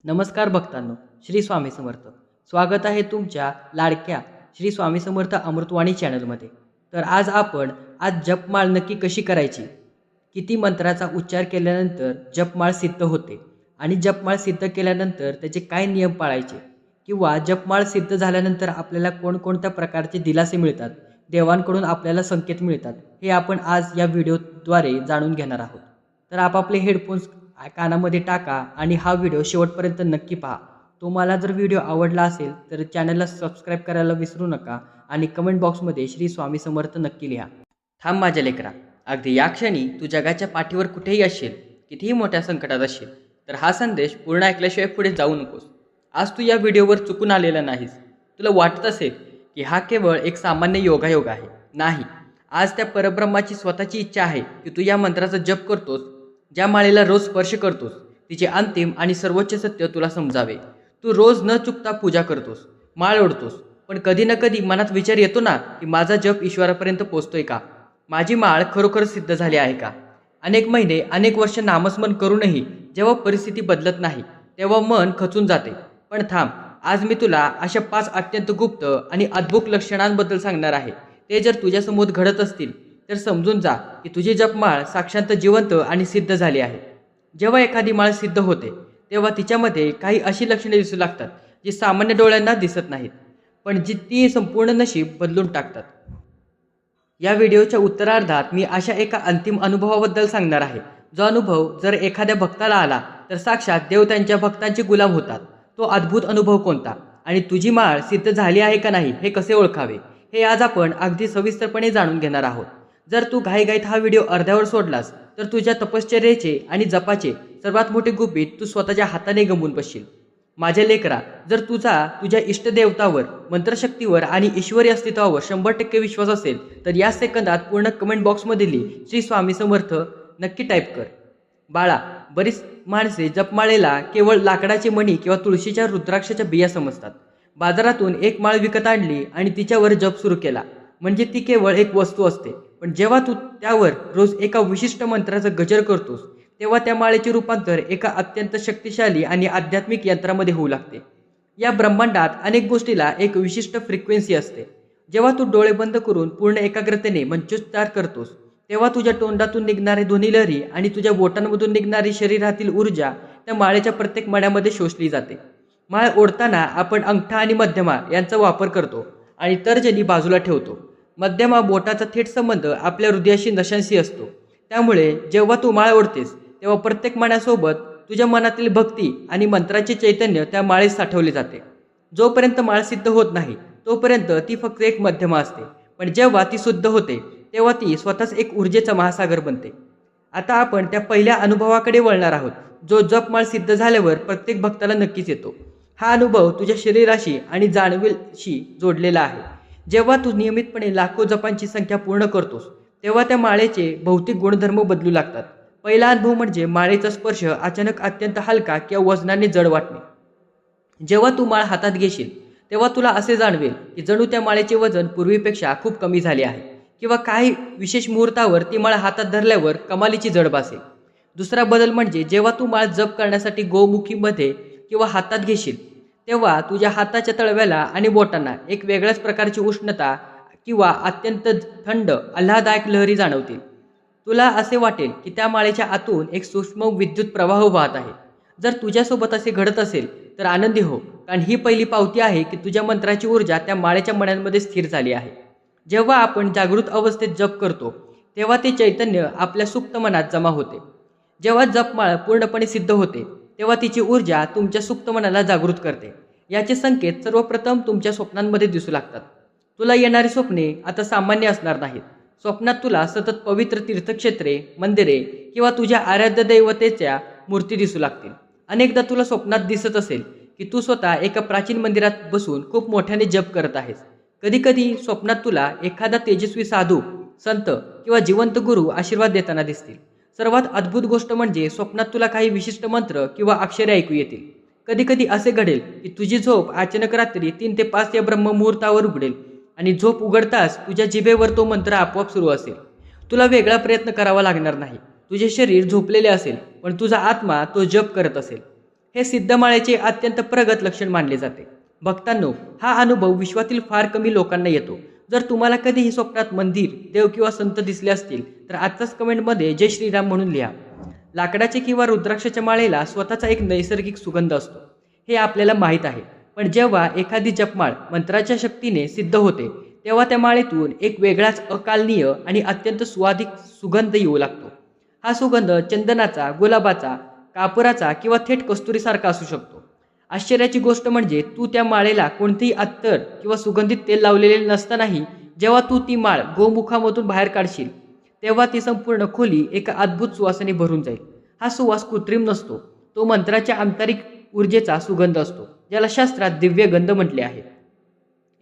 नमस्कार भक्तांनो, श्री स्वामी समर्थ. स्वागत आहे तुमच्या लाडक्या श्री स्वामी समर्थ अमृतवाणी चॅनलमध्ये. तर आज जपमाळ नक्की कशी करायची, किती मंत्राचा उच्चार केल्यानंतर जपमाळ सिद्ध होते आणि जपमाळ सिद्ध केल्यानंतर त्याचे काय नियम पाळायचे, किंवा जपमाळ सिद्ध झाल्यानंतर आपल्याला कोणकोणत्या प्रकारचे दिलासे मिळतात, देवांकडून आपल्याला संकेत मिळतात, हे आपण आज या व्हिडिओद्वारे जाणून घेणार आहोत. तर आपापले हेडफोन्स कानामध्ये टाका आणि हा व्हिडिओ शेवटपर्यंत नक्की पहा. तुम्हाला जर व्हिडिओ आवडला असेल तर चॅनलला सबस्क्राईब करायला विसरू नका आणि कमेंट बॉक्समध्ये श्री स्वामी समर्थ नक्की लिहा. थांब माझ्या लेकरा, अगदी या क्षणी तू जगाच्या पाठीवर कुठेही असशील, कितीही मोठ्या संकटात असशील, तर हा संदेश पूर्ण ऐकल्याशिवाय पुढे जाऊ नकोस. आज तू या व्हिडिओवर चुकून आलेला नाहीस. तुला वाटत असेल की हा केवळ एक सामान्य योगायोग आहे. नाही, आज त्या परब्रह्माची स्वतःची इच्छा आहे की तू या मंत्राचा जप करतोस, ज्या माळेला रोज स्पर्श करतोस तिचे अंतिम आणि सर्वोच्च सत्य तुला समजावे. तू रोज न चुकता पूजा करतोस, माळ ओढतोस, पण कधी ना कधी मनात विचार येतो ना की माझा जप ईश्वरापर्यंत पोहोचतोय का, माझी माळ खरोखर सिद्ध झाली आहे का. अनेक महिने अनेक वर्ष नामस्मरण करूनही जेव्हा परिस्थिती बदलत नाही तेव्हा मन खचून जाते. पण थांब, आज मी तुला अशा 5 अत्यंत गुप्त आणि अद्भुत लक्षणांबद्दल सांगणार आहे. ते जर तुझ्यासमोर घडत असतील तर समजून जा की तुझी जपमाळ साक्षात जिवंत आणि सिद्ध झाली आहे. जेव्हा एखादी माळ सिद्ध होते तेव्हा तिच्यामध्ये काही अशी लक्षणे दिसू लागतात जी सामान्य डोळ्यांना दिसत नाहीत, पण जी ती संपूर्ण नशीब बदलून टाकतात. या व्हिडिओच्या उत्तरार्धात मी अशा एका अंतिम अनुभवाबद्दल सांगणार आहे, जो अनुभव जर एखाद्या भक्ताला आला तर साक्षात देव त्यांच्या भक्तांचे गुलाम होतात. तो अद्भुत अनुभव कोणता आणि तुझी माळ सिद्ध झाली आहे का नाही हे कसे ओळखावे, हे आज आपण अगदी सविस्तरपणे जाणून घेणार आहोत. जर तू घाईघाईत हा व्हिडिओ अर्ध्यावर सोडलास तर तुझ्या तपश्चर्येचे आणि जपाचे सर्वात मोठे गुपित तू स्वतःच्या हाताने गमवून बसशील. माझ्या लेकरा, जर तुझ्या इष्टदेवतावर, मंत्रशक्तीवर आणि ईश्वरी अस्तित्वावर 100% विश्वास असेल तर या सेकंदात पूर्ण कमेंट बॉक्समध्ये लिही श्री स्वामी समर्थ नक्की टाईप कर. बाळा, बरीच माणसे जपमाळेला केवळ लाकडाचे मणी किंवा तुळशीच्या रुद्राक्षाच्या बिया समजतात. बाजारातून एक माळ विकत आणली आणि तिच्यावर जप सुरू केला म्हणजे ती केवळ एक वस्तू असते. पण जेव्हा तू त्यावर रोज एका विशिष्ट मंत्राचा गजर करतोस तेव्हा त्या माळेचे रूपांतर एका अत्यंत शक्तिशाली आणि आध्यात्मिक यंत्रामध्ये होऊ लागते. या ब्रह्मांडात अनेक गोष्टीला एक विशिष्ट फ्रिक्वेन्सी असते. जेव्हा तू डोळे बंद करून पूर्ण एकाग्रतेने मंत्रोच्चार करतोस तेव्हा तुझ्या तोंडातून निघणारे ध्वनी लहरी आणि तुझ्या बोटांमधून निघणारी शरीरातील ऊर्जा त्या माळेच्या प्रत्येक मण्यामध्ये शोषली जाते. माळ ओढताना आपण अंगठा आणि मध्यमा यांचा वापर करतो आणि तर्जनी बाजूला ठेवतो. मध्यमा बोटाचा थेट संबंध आपल्या हृदयाशी नशांशी असतो. त्यामुळे जेव्हा तू माळ ओढतेस तेव्हा प्रत्येक मण्यासोबत तुझ्या मनातील भक्ती आणि मंत्राचे चैतन्य त्या माळेत साठवले जाते. जोपर्यंत माळ सिद्ध होत नाही तोपर्यंत ती फक्त एक मध्यमा असते, पण जेव्हा ती शुद्ध होते तेव्हा ती स्वतःच एक ऊर्जेचा महासागर बनते. आता आपण त्या पहिल्या अनुभवाकडे वळणार आहोत, जो जपमाळ सिद्ध झाल्यावर प्रत्येक भक्ताला नक्कीच येतो. हा अनुभव तुझ्या शरीराशी आणि जाणीवेशी जोडलेला आहे. जेव्हा तू नियमितपणे लाखो जपांची संख्या पूर्ण करतोस तेव्हा त्या माळेचे भौतिक गुणधर्म बदलू लागतात. पहिला अनुभव म्हणजे माळेचा स्पर्श अचानक अत्यंत हलका किंवा वजनाने जड वाटणे. जेव्हा तू माळ हातात घेशील तेव्हा तुला असे जाणवेल की जणू त्या माळेचे वजन पूर्वीपेक्षा खूप कमी झाले आहे, किंवा काही विशेष मुहूर्तावर ती माळ हातात धरल्यावर कमालीची जड बसेल. दुसरा बदल म्हणजे जेव्हा तू माळ जप करण्यासाठी गोमुखीमध्ये किंवा हातात घेशील तेव्हा तुझ्या हाताच्या तळव्याला आणि बोटांना एक वेगळ्याच प्रकारची उष्णता किंवा अत्यंत थंड आल्हाददायक लहरी जाणवतील. तुला असे वाटेल की त्या माळेच्या आतून एक सूक्ष्म विद्युत प्रवाह वाहत आहे. जर तुझ्यासोबत असे घडत असेल तर आनंदी हो, कारण ही पहिली पावती आहे की तुझ्या मंत्राची ऊर्जा त्या माळेच्या मण्यांमध्ये स्थिर झाली आहे. जेव्हा आपण जागृत अवस्थेत जप करतो तेव्हा ते चैतन्य आपल्या सुप्त मनात जमा होते. जेव्हा जपमाळ पूर्णपणे सिद्ध होते तेव्हा तिची ऊर्जा तुमच्या सुप्त मनाला जागृत करते. याचे संकेत सर्वप्रथम तुमच्या स्वप्नांमध्ये दिसू लागतात. तुला येणारी स्वप्ने आता सामान्य असणार नाहीत. स्वप्नात तुला सतत पवित्र तीर्थक्षेत्रे, मंदिरे किंवा तुझ्या आराध्य दैवतेच्या मूर्ती दिसू लागतील. अनेकदा तुला स्वप्नात दिसत असेल की तू स्वतः एका प्राचीन मंदिरात बसून खूप मोठ्याने जप करत आहेस. कधीकधी स्वप्नात तुला एखादा तेजस्वी साधू, संत किंवा जिवंत गुरु आशीर्वाद देताना दिसतील. सर्वात अद्भुत गोष्ट म्हणजे स्वप्नात तुला काही विशिष्ट मंत्र किंवा अक्षरे ऐकू येतील. कधीकधी असे घडेल की तुझी झोप अचानक रात्री 3 ते 5 या ब्रह्ममुहूर्तावर उघडेल आणि झोप उघडताच तुझ्या जिभेवर तो मंत्र आपोआप सुरू असेल. तुला वेगळा प्रयत्न करावा लागणार नाही. तुझे शरीर झोपलेले असेल पण तुझा आत्मा तो जप करत असेल. हे सिद्धमाळेचे अत्यंत प्रगत लक्षण मानले जाते. भक्तांनो, हा अनुभव विश्वातील फार कमी लोकांना येतो. जर तुम्हाला कधीही स्वप्नात मंदिर, देव किंवा संत दिसले असतील तर आत्ताच कमेंटमध्ये जय श्रीराम म्हणून लिहा. लाकडाचे किंवा रुद्राक्षाच्या माळेला स्वतःचा एक नैसर्गिक सुगंध असतो, हे आपल्याला माहीत आहे. पण जेव्हा एखादी जपमाळ मंत्राच्या शक्तीने सिद्ध होते तेव्हा त्या माळेतून एक वेगळाच अकालनीय आणि अत्यंत स्वादिक सुगंध येऊ लागतो. हा सुगंध चंदनाचा, गुलाबाचा, कापुराचा किंवा थेट कस्तुरीसारखा असू शकतो. आश्चर्याची गोष्ट म्हणजे तू त्या माळेला कोणतेही अत्तर किंवा सुगंधित तेल लावलेले नसतानाही जेव्हा तू ती माळ गोमुखामधून बाहेर काढशील तेव्हा ती संपूर्ण खोली एका अद्भुत सुवासाने भरून जाईल. हा सुवास कृत्रिम नसतो, तो मंत्राच्या आंतरिक ऊर्जेचा सुगंध असतो, ज्याला शास्त्रात दिव्य गंध म्हटले आहे.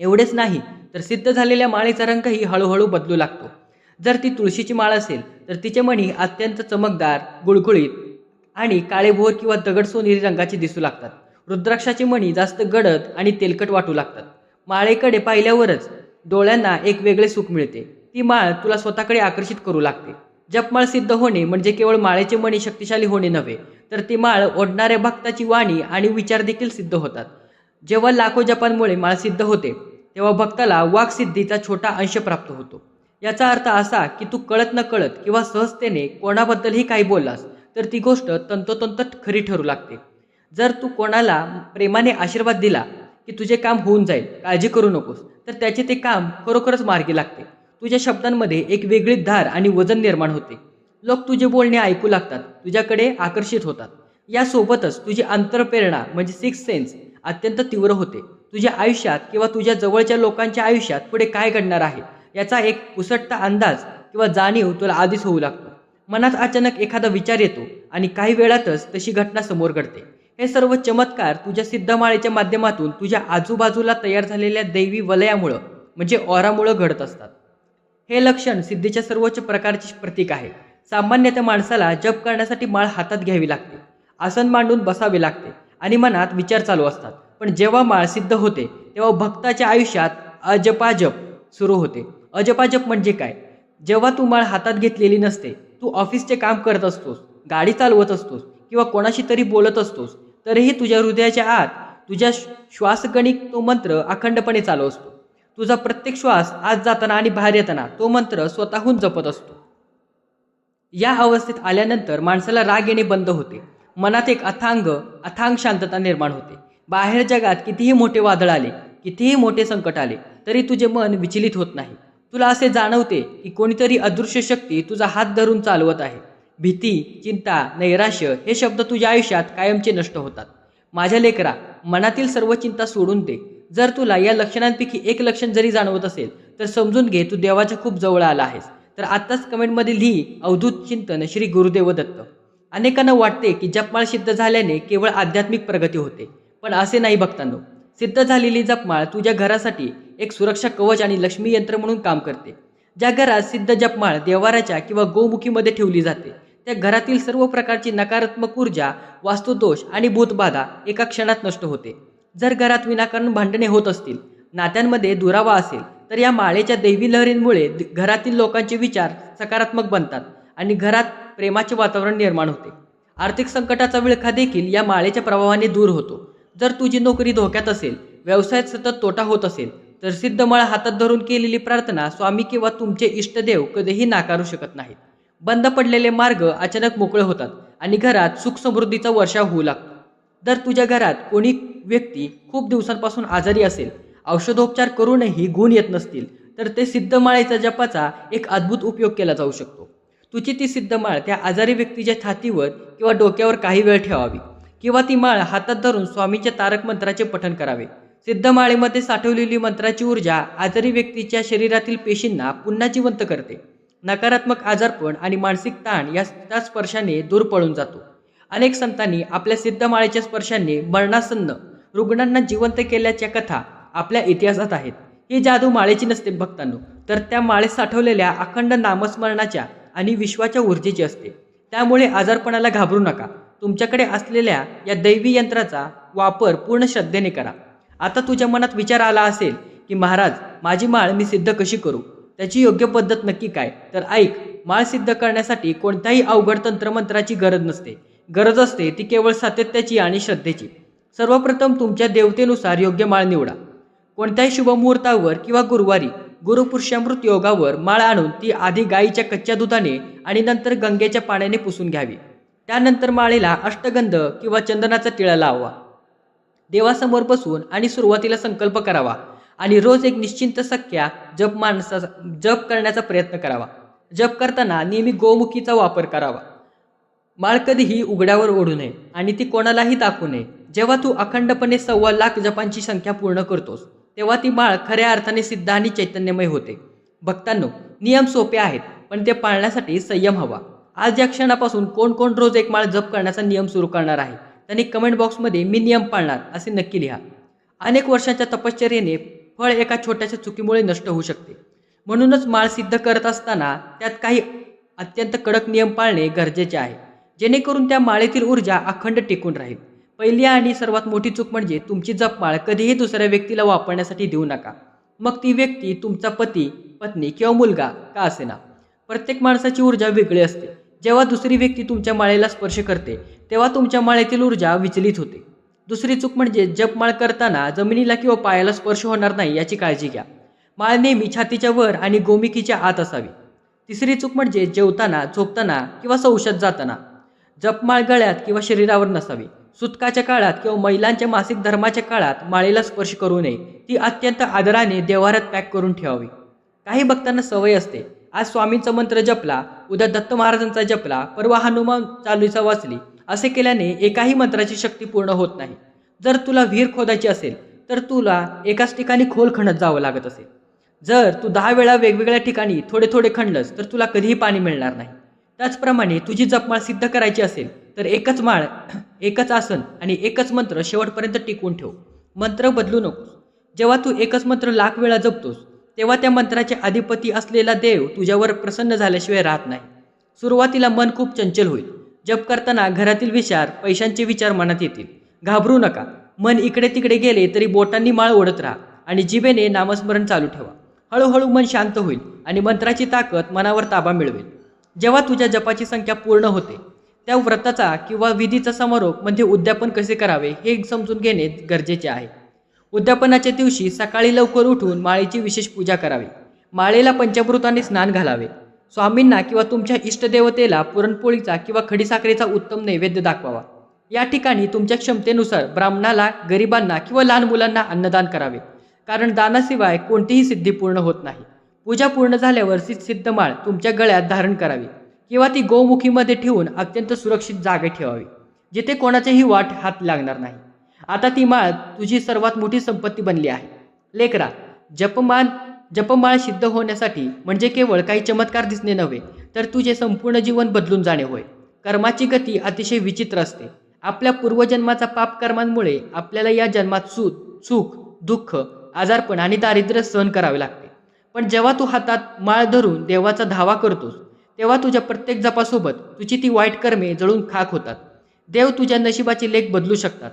एवढेच नाही तर सिद्ध झालेल्या माळेचा रंगही हळूहळू बदलू लागतो. जर ती तुळशीची माळ असेल तर तिचे मणी अत्यंत चमकदार, गुळगुळीत आणि काळेभोर किंवा दगड सोनेरी रंगाचे दिसू लागतात. रुद्राक्षाचे मणी जास्त गडद आणि तेलकट वाटू लागतात. माळेकडे पाहिल्यावरच डोळ्यांना एक वेगळे सुख मिळते. ती माळ तुला स्वतःकडे आकर्षित करू लागते. जपमाळ सिद्ध होणे म्हणजे केवळ माळेचे मणी शक्तिशाली होणे नव्हे, तर ती माळ ओढणाऱ्या भक्ताची वाणी आणि विचार देखील सिद्ध होतात. जेव्हा लाखो जपांमुळे माळ सिद्ध होते तेव्हा भक्ताला वाक्सिद्धीचा छोटा अंश प्राप्त होतो. याचा अर्थ असा की तू कळत न कळत किंवा सहजतेने कोणाबद्दलही काही बोललास तर ती गोष्ट तंतोतंत खरी ठरू लागते. जर तू कोणाला प्रेमाने आशीर्वाद दिला की तुझे काम होऊन जाईल, काळजी करू नकोस, तर त्याचे ते काम खरोखरच मार्गी लागते. तुझ्या शब्दांमध्ये एक वेगळी धार आणि वजन निर्माण होते. लोक तुझे बोलणे ऐकू लागतात, तुझ्याकडे आकर्षित होतात. यासोबतच तुझी अंतरप्रेरणा म्हणजे सिक्स सेन्स अत्यंत तीव्र होते. तुझ्या आयुष्यात किंवा तुझ्या जवळच्या लोकांच्या आयुष्यात पुढे काय घडणार आहे याचा एक पुसटता अंदाज किंवा जाणीव तुला आधीच होऊ लागतो. मनात अचानक एखादा विचार येतो आणि काही वेळातच तशी घटना समोर घडते. हे सर्व चमत्कार तुझ्या सिद्धमाळेच्या माध्यमातून तुझ्या आजूबाजूला तयार झालेल्या दैवी वलयामुळं म्हणजे ऑरामुळं घडत असतात. हे लक्षण सिद्धीच्या सर्वोच्च प्रकारचे प्रतीक आहे. सामान्यतः माणसाला जप करण्यासाठी माळ हातात घ्यावी लागते, आसन मांडून बसावे लागते आणि मनात विचार चालू असतात. पण जेव्हा माळ सिद्ध होते तेव्हा भक्ताच्या आयुष्यात अजपाजप सुरू होते. अजपाजप म्हणजे काय? जेव्हा तू माळ हातात घेतलेली नसते, तू ऑफिसचे काम करत असतोस, गाडी चालवत असतोस किंवा कोणाशी तरी बोलत असतोस, तरीही तुझ्या हृदयाच्या आत तुझ्या श्वासगणिक तो मंत्र अखंडपणे चालू असतो. तुझा प्रत्येक श्वास आत जाताना आणि बाहेर येताना तो मंत्र स्वतःहून जपत असतो. या अवस्थेत आल्यानंतर माणसाला राग येणे बंद होते. मनात एक अथांग शांतता निर्माण होते. बाहेर जगात कितीही मोठे वादळ आले, कितीही मोठे संकट आले तरी तुझे मन विचलित होत नाही. तुला असे जाणवते की कोणीतरी अदृश्य शक्ती तुझा हात धरून चालवत आहे. भीती, चिंता, नैराश्य हे शब्द तुझ्या आयुष्यात कायमचे नष्ट होतात. माझ्या लेकरा, मनातील सर्व चिंता सोडून दे. जर तुला या लक्षणांपैकी एक लक्षण जरी जाणवत असेल तर समजून घे तू देवाच्या खूप जवळ आला आहेस. तर आत्ताच कमेंटमध्ये लिही अवधूत चिंतन श्री गुरुदेव दत्त. अनेकांना वाटते की जपमाळ सिद्ध झाल्याने केवळ आध्यात्मिक प्रगती होते, पण असे नाही भक्तांनो. सिद्ध झालेली जपमाळ तुझ्या घरासाठी एक सुरक्षा कवच आणि लक्ष्मी यंत्र म्हणून काम करते. ज्या घरात सिद्ध जपमाळ देवाराच्या किंवा गोमुखीमध्ये ठेवली जाते त्या घरातील सर्व प्रकारची नकारात्मक ऊर्जा, वास्तुदोष आणि भूतबाधा एका क्षणात नष्ट होते. जर घरात विनाकारण भांडणे होत असतील, नात्यांमध्ये दुरावा असेल तर या माळेच्या दैवी लहरींमुळे घरातील लोकांचे विचार सकारात्मक बनतात आणि घरात प्रेमाचे वातावरण निर्माण होते. आर्थिक संकटाचा विळखा देखील या माळेच्या प्रभावाने दूर होतो. जर तुझी नोकरी धोक्यात असेल, व्यवसायात सतत तोटा होत असेल तर सिद्ध माळ हातात धरून केलेली प्रार्थना स्वामी किंवा तुमचे इष्टदेव कधीही नाकारू शकत नाहीत. बंद पडलेले मार्ग अचानक मोकळे होतात आणि घरात सुख समृद्धीचा वर्षाव होऊ लागतो. जर तुझ्या घरात कोणी व्यक्ती खूप दिवसांपासून आजारी असेल, औषधोपचार करूनही गुण येत नसतील तर ते सिद्ध माळेच्या जपाचा एक अद्भुत उपयोग केला जाऊ शकतो. तुझी ती सिद्ध माळ त्या आजारी व्यक्तीच्या छातीवर किंवा डोक्यावर काही वेळ ठेवावी किंवा ती माळ हातात धरून स्वामीच्या तारक मंत्राचे पठण करावे. सिद्ध माळेमध्ये साठवलेली मंत्राची ऊर्जा आजारी व्यक्तीच्या शरीरातील पेशींना पुन्हा जिवंत करते. नकारात्मक आजारपण आणि मानसिक ताण या स्पर्शाने दूर पळून जातो. अनेक संतांनी आपल्या सिद्ध माळेच्या स्पर्शाने मरणासन्न रुग्णांना जिवंत केल्याच्या कथा आपल्या इतिहासात आहेत. ही जादू माळेची नसते भक्तांनो, तर त्या माळेत साठवलेल्या अखंड नामस्मरणाच्या आणि विश्वाच्या ऊर्जेची असते. त्यामुळे आजारपणाला घाबरू नका. तुमच्याकडे असलेल्या या दैवी यंत्राचा वापर पूर्ण श्रद्धेने करा. आता तुझ्या मनात विचार आला असेल की महाराज, माझी माळ मी सिद्ध कशी करू? त्याची योग्य पद्धत नक्की काय? तर ऐक, माळ सिद्ध करण्यासाठी कोणत्याही अवघड तंत्रमंत्राची गरज नसते. गरज असते ती केवळ सातत्याची आणि श्रद्धेची. सर्वप्रथम तुमच्या देवतेनुसार योग्य माळ निवडा. कोणत्याही शुभ मुहूर्तावर किंवा गुरुवारी गुरुपुरुषामृत योगावर माळ आणून ती आधी गाईच्या कच्च्या दुधाने आणि नंतर गंगेच्या पाण्याने पुसून घ्यावी. त्यानंतर माळेला अष्टगंध किंवा चंदनाचा टिळा लावा. देवासमोर बसून आणि सुरुवातीला संकल्प करावा आणि रोज एक निश्चिंत सख्या जप करण्याचा प्रयत्न करावा. जप करताना नेहमी गोमुखीचा वापर करावा. माळ कधीही उघड्यावर ओढू नये आणि ती कोणालाही दाखवू नये. जेव्हा तू अखंडपणे 1.25 जपांची संख्या पूर्ण करतोस तेव्हा ती माळ खऱ्या अर्थाने सिद्ध आणि चैतन्यमय होते. भक्तांनो, नियम सोपे आहेत पण ते पाळण्यासाठी संयम हवा. आज या क्षणापासून कोण कोण रोज एक माळ जप करण्याचा नियम सुरू करणार आहे त्यांनी कमेंट बॉक्समध्ये मी नियम पाळणार असे नक्की लिहा. अनेक वर्षांच्या तपश्चर्येने फळ एका छोट्याशा चुकीमुळे नष्ट होऊ शकते. म्हणूनच माळ सिद्ध करत असताना त्यात काही अत्यंत कडक नियम पाळणे गरजेचे आहे जेणेकरून त्या माळेतील ऊर्जा अखंड टिकून राहील. पहिली आणि सर्वात मोठी चूक म्हणजे तुमची जपमाळ कधीही दुसऱ्या व्यक्तीला वापरण्यासाठी देऊ नका. मग ती व्यक्ती तुमचा पती, पत्नी किंवा मुलगा का असेना. प्रत्येक माणसाची ऊर्जा वेगळी असते. जेव्हा दुसरी व्यक्ती तुमच्या माळेला स्पर्श करते तेव्हा तुमच्या माळेतील ऊर्जा विचलित होते. दुसरी चूक म्हणजे जपमाळ करताना जमिनीला किंवा पायाला स्पर्श होणार नाही याची काळजी घ्या. माळ नेहमी छातीच्या वर आणि गोमुखीच्या आत असावी. तिसरी चूक म्हणजे जेवताना, झोपताना किंवा शौचात जाताना जपमाळ गळ्यात किंवा शरीरावर नसावी. सुतकाच्या काळात किंवा महिलांच्या मासिक धर्माच्या काळात माळेला स्पर्श करू नये. ती अत्यंत आदराने देव्हाऱ्यात पॅक करून ठेवावी. काही भक्तांना सवय असते, आज स्वामींचा मंत्र जपला, उद्या दत्त महाराजांचा जपला, परवा हनुमान चालीसा वाचली. असे केल्याने एकाही मंत्राची शक्ती पूर्ण होत नाही. जर तुला विहीर खोदायची असेल तर तुला एकाच ठिकाणी खोल खणत जावं लागत असेल. जर तू 10 वेळा वेगवेगळ्या ठिकाणी थोडे थोडे खणलंस तर तुला कधीही पाणी मिळणार नाही. त्याचप्रमाणे तुझी जपमाळ सिद्ध करायची असेल तर एकच माळ, एकच आसन आणि एकच मंत्र शेवटपर्यंत टिकवून ठेव. मंत्र बदलू नकोस. जेव्हा तू एकच मंत्र लाख वेळा जपतोस तेव्हा त्या मंत्राचे अधिपती असलेला देव तुझ्यावर प्रसन्न झाल्याशिवाय राहत नाही. सुरुवातीला मन खूप चंचल होईल. जप करताना घरातील विचार, पैशांचे विचार मनात येतील. घाबरू नका. मन इकडे तिकडे गेले तरी बोटांनी माळ ओढत राहा आणि जिभेने नामस्मरण चालू ठेवा. हळूहळू मन शांत होईल आणि मंत्राची ताकद मनावर ताबा मिळवेल. जेव्हा तुझ्या जपाची संख्या पूर्ण होते त्या व्रताचा किंवा विधीचा समारोप म्हणजे उद्यापन कसे करावे हे समजून घेणे गरजेचे आहे. उद्यापनाच्या दिवशी सकाळी लवकर उठून माळेची विशेष पूजा करावी. माळेला पंचामृताने स्नान घालावे. स्वामींना किंवा तुमच्या इष्टदेवतेला पुरणपोळीचा किंवा खडीसाखरेचा उत्तम नैवेद्य दाखवावा. या ठिकाणी तुमच्या क्षमतेनुसार ब्राह्मणाला, गरिबांना किंवा लहान मुलांना अन्नदान करावे. कारण दानाशिवाय कोणतीही सिद्धी पूर्ण होत नाही. पूजा पूर्ण झाल्यावर सिद्ध माळ तुमच्या गळ्यात धारण करावी किंवा ती गोमुखीमध्ये ठेवून अत्यंत सुरक्षित जागे ठेवावी जिथे कोणाचेही वाट हात लागणार नाही. आता ती माळ तुझी सर्वात मोठी संपत्ती बनली आहे. लेकरा, जपमाळ सिद्ध होण्यासाठी म्हणजे केवळ काही चमत्कार दिसणे नव्हे तर तुझे संपूर्ण जीवन बदलून जाणे होय. कर्माची गती अतिशय विचित्र असते. आपल्या पूर्वजन्माचा पाप कर्मांमुळे आपल्याला या जन्मात सुख, दुःख, आजारपण आणि दारिद्र्य सहन करावे लागते. पण जेव्हा तू हातात माळ धरून देवाचा धावा करतोस तेव्हा तुझ्या प्रत्येक जपासोबत तुझी ती वाईट कर्मे जळून खाक होतात. देव तुझ्या नशिबाचे लेख बदलू शकतात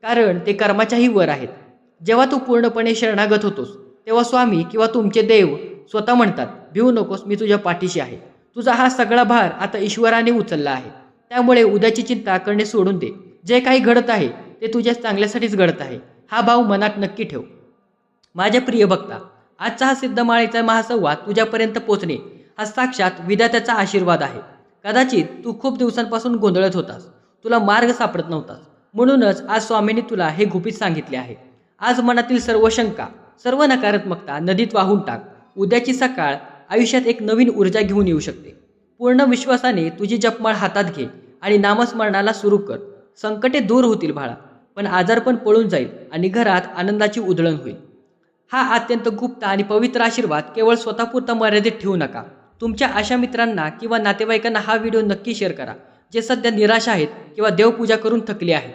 कारण ते कर्माच्याही वर आहेत. जेव्हा तू पूर्णपणे शरणागत होतोस तेव्हा स्वामी किंवा तुमचे देव स्वतः म्हणतात, भिवू नकोस, मी तुझ्या पाठीशी आहे. तुझा हा सगळा भार आता ईश्वराने उचलला आहे. त्यामुळे उद्याची चिंता करणे सोडून दे. जे काही घडत आहे ते तुझ्या चांगल्यासाठीच घडत आहे. हा भाव मनात नक्की ठेव. माझ्या प्रिय भक्ता, आजचा हा सिद्धमाळेचा महासंवाद तुझ्यापर्यंत पोचणे हा साक्षात विधात्याचा आशीर्वाद आहे. कदाचित तू खूप दिवसांपासून गोंधळत होतास, तुला मार्ग सापडत नव्हतास. म्हणूनच आज स्वामींनी तुला हे गुपित सांगितले आहे. आज मनातील सर्व शंका, सर्व नकारात्मकता नदीत वाहून टाक. उद्याची सकाळ आयुष्यात एक नवीन ऊर्जा घेऊन येऊ शकते. पूर्ण विश्वासाने तुझी जपमाळ हातात घे आणि नामस्मरणाला सुरू कर. संकटे दूर होतील बाळा, पण आजारपण पळून जाईल आणि घरात आनंदाची उधळण होईल. हा अत्यंत गुप्त आणि पवित्र आशीर्वाद केवळ स्वतःपुरता मर्यादित ठेवू नका. तुमच्या अशा मित्रांना किंवा नातेवाईकांना हा व्हिडिओ नक्की शेअर करा जे सध्या निराश आहेत किंवा देवपूजा करून थकले आहेत.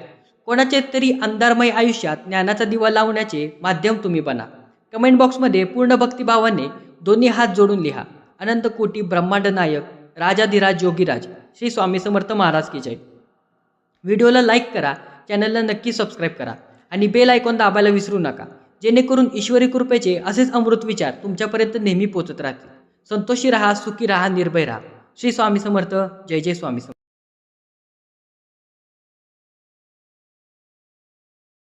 कोणाचे तरी अंधारमय आयुष्यात ज्ञानाचा दिवा लावण्याचे माध्यम तुम्ही बना. कमेंट बॉक्समध्ये पूर्ण भक्तिभावाने दोन्ही हात जोडून लिहा, अनंत कोटी ब्रह्मांड नायक राजाधिराज योगीराज श्री स्वामी समर्थ महाराज की जय. व्हिडिओला लाईक करा, चॅनलला नक्की सबस्क्राईब करा आणि बेल आयकॉन दाबायला विसरू नका जेणेकरून ईश्वरी कृपेचे असेच अमृत विचार तुमच्यापर्यंत नेहमी पोहोचत राहतील. संतोषी राहा, सुखी राहा, निर्भय राहा. श्री स्वामी समर्थ. जय जय स्वामी समर्थ.